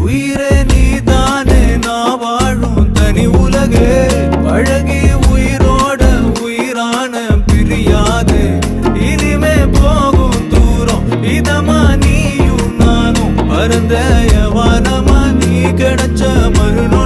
உயிரே நீதானே நான் வாழும் தனி உலகே பழகி உயிரோட உயிரான பிரியாது இனிமே போகும் தூரம் இதமா நீயும் நானும் பரந்த வானமா நீ கிடைச்ச மறுநாள்